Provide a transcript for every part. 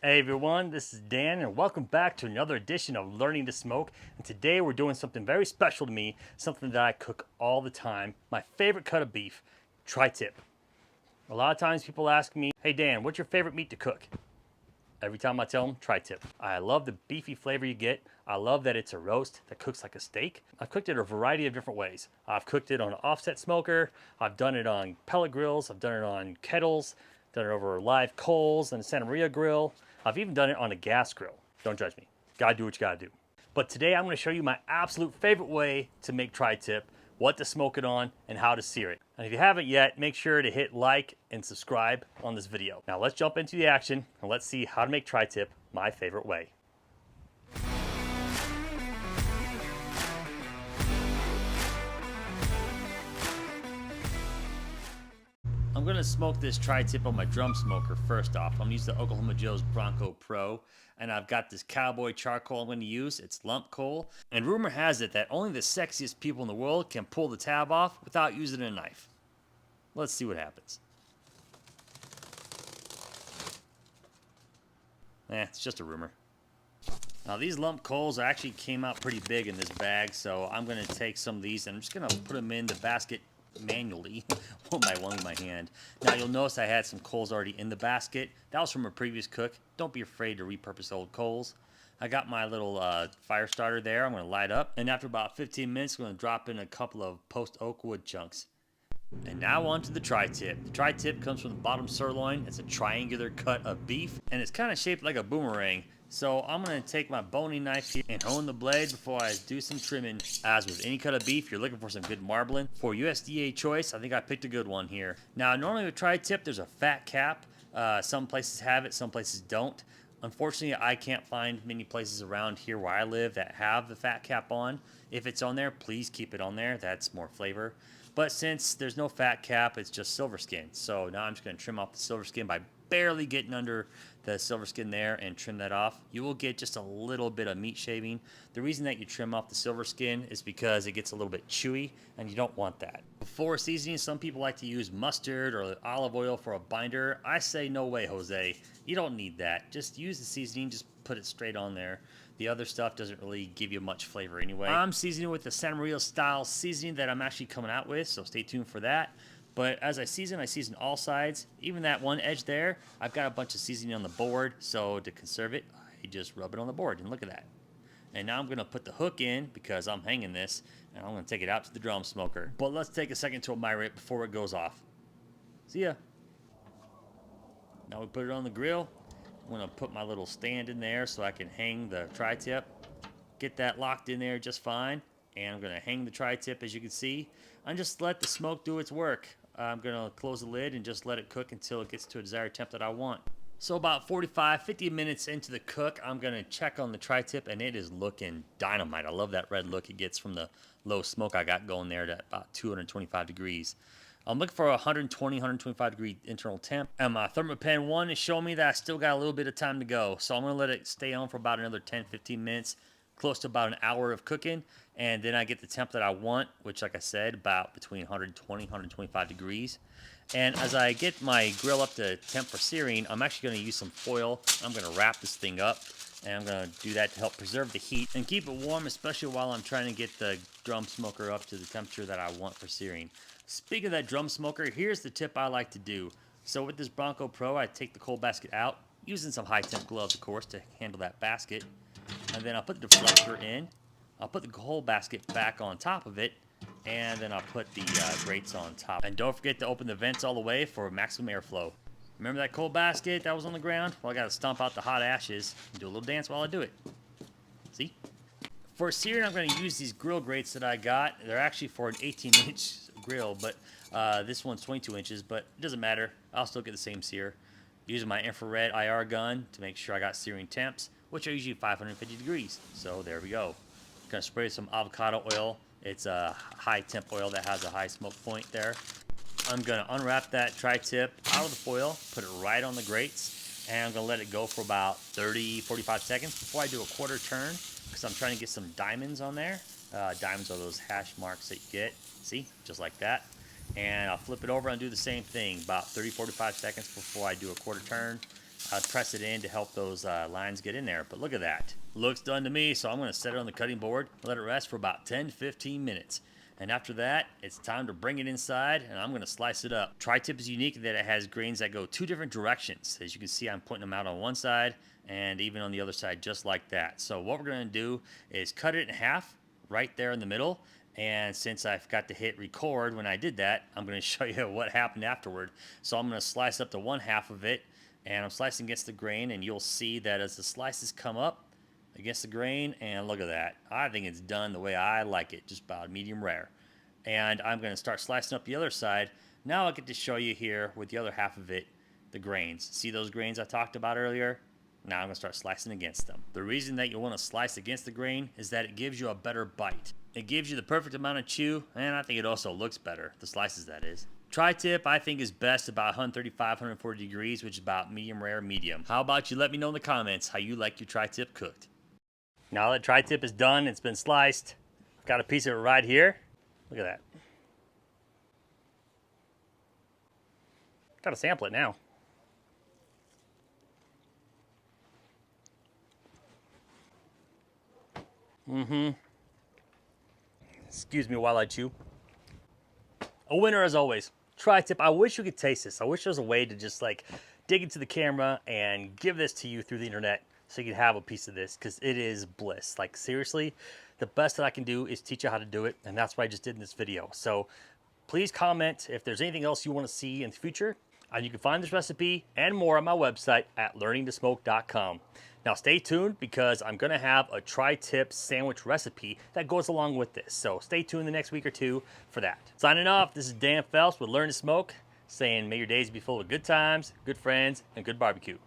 Hey everyone, this is Dan and welcome back to another edition of Learning to Smoke. And today we're doing something very special to me, something that I cook all the time. My favorite cut of beef, tri-tip. A lot of times people ask me, hey Dan, what's your favorite meat to cook? Every time I tell them, tri-tip. I love the beefy flavor you get. I love that it's a roast that cooks like a steak. I've cooked it a variety of different ways. I've cooked it on an offset smoker. I've done it on pellet grills. I've done it on kettles. Done it over live coals and a Santa Maria grill. I've even done it on a gas grill. Don't judge me. Gotta do what you gotta do. But today I'm gonna show you my absolute favorite way to make tri-tip, what to smoke it on, and how to sear it. And if you haven't yet, make sure to hit like and subscribe on this video. Now let's jump into the action and let's see how to make tri-tip my favorite way. I'm gonna smoke this tri-tip on my drum smoker first off. I'm gonna use the Oklahoma Joe's Bronco Pro, and I've got this cowboy charcoal I'm gonna use. It's lump coal, and rumor has it that only the sexiest people in the world can pull the tab off without using a knife. Let's see what happens. It's just a rumor. Now these lump coals actually came out pretty big in this bag, so I'm gonna take some of these and I'm just gonna put them in the basket manually with my hand. Now you'll notice I had some coals already in the basket. That was from a previous cook. Don't be afraid to repurpose old coals. I got my little fire starter there. I'm going to light up, and after about 15 minutes I'm going to drop in a couple of post oak wood chunks. And now on to the tri-tip. The tri-tip comes from the bottom sirloin. It's a triangular cut of beef, and it's kind of shaped like a boomerang. So I'm going to take my boning knife here and hone the blade before I do some trimming. As with any cut of beef, you're looking for some good marbling. For USDA choice, I think I picked a good one here. Now, normally with tri-tip, there's a fat cap. Some places have it, some places don't. Unfortunately, I can't find many places around here where I live that have the fat cap on. If it's on there, please keep it on there. That's more flavor. But since there's no fat cap, it's just silver skin. So now I'm just going to trim off the silver skin by barely getting under the silver skin there and trim that off. You will get just a little bit of meat shaving. The reason that you trim off the silver skin is because it gets a little bit chewy, and you don't want that. Before seasoning, some people like to use mustard or olive oil for a binder. I say no way, Jose. You don't need that. Just use the seasoning, just put it straight on there. The other stuff doesn't really give you much flavor anyway. I'm seasoning with the Santa Maria style seasoning that I'm actually coming out with, so stay tuned for that. But as I season all sides. Even that one edge there, I've got a bunch of seasoning on the board, so to conserve it, I just rub it on the board, and look at that. And now I'm going to put the hook in because I'm hanging this, and I'm going to take it out to the drum smoker. But let's take a second to admire it before it goes off. See ya. Now we put it on the grill. I'm going to put my little stand in there so I can hang the tri-tip. Get that locked in there just fine. And I'm going to hang the tri-tip, as you can see. And just let the smoke do its work. I'm going to close the lid and just let it cook until it gets to a desired temp that I want. So about 50 minutes into the cook, I'm going to check on the tri-tip, and it is looking dynamite. I love that red look it gets from the low smoke I got going there at about 225 degrees. I'm looking for a 120, 125 degree internal temp. And my Thermapen 1 is showing me that I still got a little bit of time to go. So I'm going to let it stay on for about another 10, 15 minutes, close to about an hour of cooking. And then I get the temp that I want, which, like I said, about between 120, 125 degrees. And as I get my grill up to temp for searing, I'm actually going to use some foil. I'm going to wrap this thing up. And I'm going to do that to help preserve the heat and keep it warm, especially while I'm trying to get the drum smoker up to the temperature that I want for searing. Speaking of that drum smoker, here's the tip I like to do. So with this Bronco Pro, I take the coal basket out, using some high temp gloves, of course, to handle that basket. And then I'll put the deflector in. I'll put the coal basket back on top of it, and then I'll put the grates on top. And don't forget to open the vents all the way for maximum airflow. Remember that coal basket that was on the ground? Well, I got to stomp out the hot ashes and do a little dance while I do it. See? For searing, I'm going to use these grill grates that I got. They're actually for an 18-inch grill, but this one's 22 inches, but it doesn't matter. I'll still get the same sear. Using my infrared IR gun to make sure I got searing temps, which are usually 550 degrees. So there we go. Gonna spray some avocado oil. It's a high temp oil that has a high smoke point there. I'm gonna unwrap that tri-tip out of the foil, put it right on the grates, and I'm gonna let it go for about 30, 45 seconds before I do a quarter turn, because I'm trying to get some diamonds on there. Diamonds are those hash marks that you get. See, just like that. And I'll flip it over and do the same thing, about 30, 45 seconds before I do a quarter turn. I'd press it in to help those lines get in there. But look at that. Looks done to me, so I'm going to set it on the cutting board, let it rest for about 10-15 minutes. And after that, it's time to bring it inside, and I'm going to slice it up. Tri-tip is unique in that it has grains that go 2 different directions. As you can see, I'm putting them out on one side and even on the other side, just like that. So what we're going to do is cut it in half right there in the middle. And since I forgot to hit record when I did that, I'm going to show you what happened afterward. So I'm going to slice up to one half of it, and I'm slicing against the grain, and you'll see that as the slices come up against the grain, and look at that. I think it's done the way I like it, just about medium rare. And I'm going to start slicing up the other side. Now I get to show you here with the other half of it, the grains. See those grains I talked about earlier? Now I'm going to start slicing against them. The reason that you want to slice against the grain is that it gives you a better bite. It gives you the perfect amount of chew, and I think it also looks better, the slices that is. Tri-tip I think is best about 135, 140 degrees, which is about medium rare, medium. How about you let me know in the comments how you like your tri-tip cooked. Now that tri-tip is done, it's been sliced. I've got a piece of it right here. Look at that. Gotta sample it now. Excuse me while I chew. A winner as always. Tri-tip, I wish you could taste this. I wish there was a way to just like dig into the camera and give this to you through the internet so you could have a piece of this, because it is bliss. Like seriously, the best that I can do is teach you how to do it, and that's what I just did in this video. So please comment if there's anything else you want to see in the future. And you can find this recipe and more on my website at learningtosmoke.com. Now stay tuned, because I'm going to have a tri-tip sandwich recipe that goes along with this. So stay tuned the next week or two for that. Signing off, this is Dan Phelps with Learn to Smoke, saying may your days be full of good times, good friends, and good barbecue.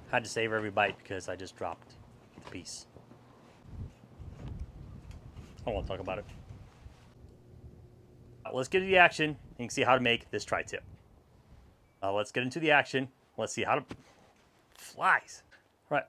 Had to save every bite because I just dropped the piece. I don't want to talk about it. Let's get into the action. You can see how to make this tri-tip. Let's get into the action. Let's see how to... Flies. All right,